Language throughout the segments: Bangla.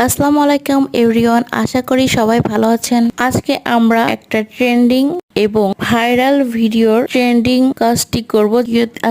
আসসালামু আলাইকুম এভরিওয়ান, আশা করি সবাই ভালো আছেন। আজকে আমরা একটা ট্রেন্ডিং এবং ভাইরাল ভিডিওর ট্রেন্ডিং কাজটি করব।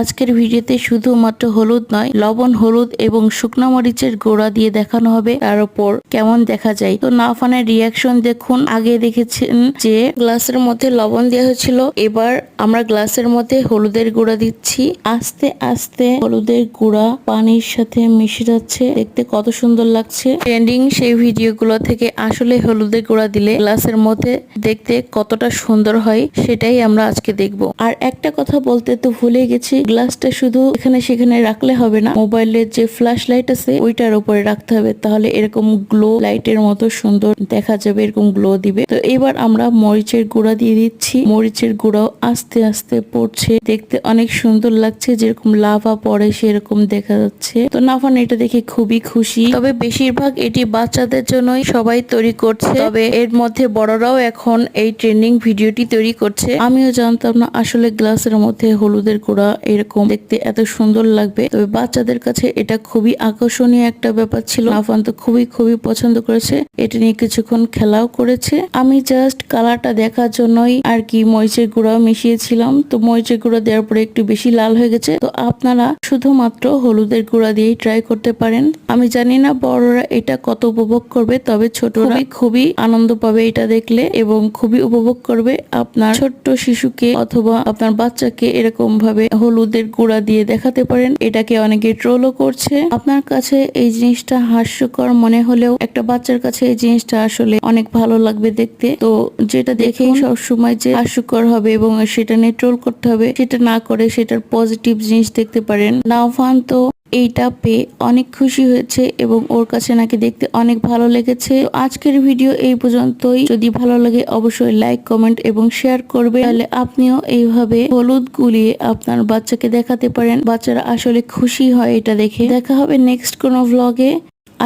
আজকের ভিডিওতে শুধুমাত্র হলুদ নয়, লবণ, হলুদ এবং শুকনো মরিচের গুঁড়া দিয়ে দেখানো হবে তার উপর কেমন দেখা যায়। তো নাফানের রিয়াকশন দেখুন। আগে দেখেছেন যে গ্লাসের মধ্যে লবণ দেওয়া হয়েছিল, এবার আমরা গ্লাসের মধ্যে হলুদের গুঁড়া দিচ্ছি। আস্তে আস্তে হলুদের গুঁড়া পানির সাথে মিশে যাচ্ছে, দেখতে কত সুন্দর লাগছে। ট্রেন্ডিং সেই ভিডিওগুলো থেকে আসলে হলুদের গুঁড়া দিলে গ্লাসের মধ্যে দেখতে কতটা সুন্দর হয় সেটাই আমরা আজকে দেখব। আর একটা কথা বলতে তো ভুলে গেছি, গ্লাসটা শুধু এখানে সেখানে রাখলে হবে না, মোবাইলের যে ফ্ল্যাশ লাইট আছে ওইটার উপরে রাখতে হবে, তাহলে এরকম গ্লো লাইটের মতো সুন্দর দেখা যাবে, এরকম গ্লো দিবে। তো এবার আমরা মরিচের গুঁড়া দিয়ে দিচ্ছি। মরিচের গুঁড়াও আস্তে আস্তে পড়ছে, দেখতে অনেক সুন্দর লাগছে, যেরকম লাভা পড়ে সেরকম দেখা যাচ্ছে। তো নাফান এটা দেখে খুবই খুশি। তবে বেশিরভাগ এটি বাচ্চাদের জন্যই সবাই তৈরি করছে, তবে এর মধ্যে বড়রাও এখন এই ট্রেন্ডিং ভিডিওটি তৈরি করছে। আমিও জানতাম না আসলে গ্লাসের মধ্যে হলুদের গুঁড়া এরকম দেখতে এত সুন্দর লাগবে। তবে বাচ্চাদের কাছে এটা খুবই আকর্ষণীয় একটা ব্যাপার ছিল। নাফান তো খুবই পছন্দ করেছে, এটা নিয়ে কিছুক্ষণ খেলাও করেছে। আমি জাস্ট কালারটা দেখার জন্যই আর কি মরিচের গুঁড়াও মিশিয়েছিলাম। তো মরিচের গুঁড়া দেওয়ার পরে একটু বেশি লাল হয়ে গেছে। তো আপনারা শুধুমাত্র হলুদের গুঁড়া দিয়েই ট্রাই করতে পারেন। আমি জানি না বড়রা এটা কত উপভোগ করবে, তবে ছোটরা খুবই আনন্দ পাবে এটা দেখলে, এবং খুবই উপভোগ করবে। আপনার ছোট্ট শিশুকে অথবা আপনার বাচ্চাকে এরকম ভাবে হলুদের গুঁড়া দিয়ে দেখাতে পারেন। এটাকে অনেকে ট্রোলও করছে। আপনার কাছে এই জিনিসটা হাস্যকর মনে হলেও একটা বাচ্চার কাছে এই জিনিসটা আসলে অনেক ভালো লাগবে দেখতে। তো যেটা দেখেই সবসময় যে হাস্যকর হবে এবং সেটা নিয়ে ট্রোল করতে হবে সেটা না করে সেটার পজিটিভ জিনিস দেখতে পারেন। নাওফান তো এইটা পেয়ে অনেক খুশি হয়েছে এবং ওর কাছে নাকি দেখতে অনেক ভালো লেগেছে। আজকের ভিডিও এই পর্যন্তই। যদি ভালো লাগে অবশ্যই লাইক, কমেন্ট এবং শেয়ার করবে, তাহলে আপনিও এইভাবে হলুদ গুলিয়ে আপনার বাচ্চাকে দেখাতে পারেন। বাচ্চারা আসলে খুশি হয় এটা দেখে। দেখা হবে নেক্সট কোনো ভ্লগে।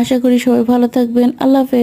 আশা করি সবাই ভালো থাকবেন। আল্লাহ হাফেজ।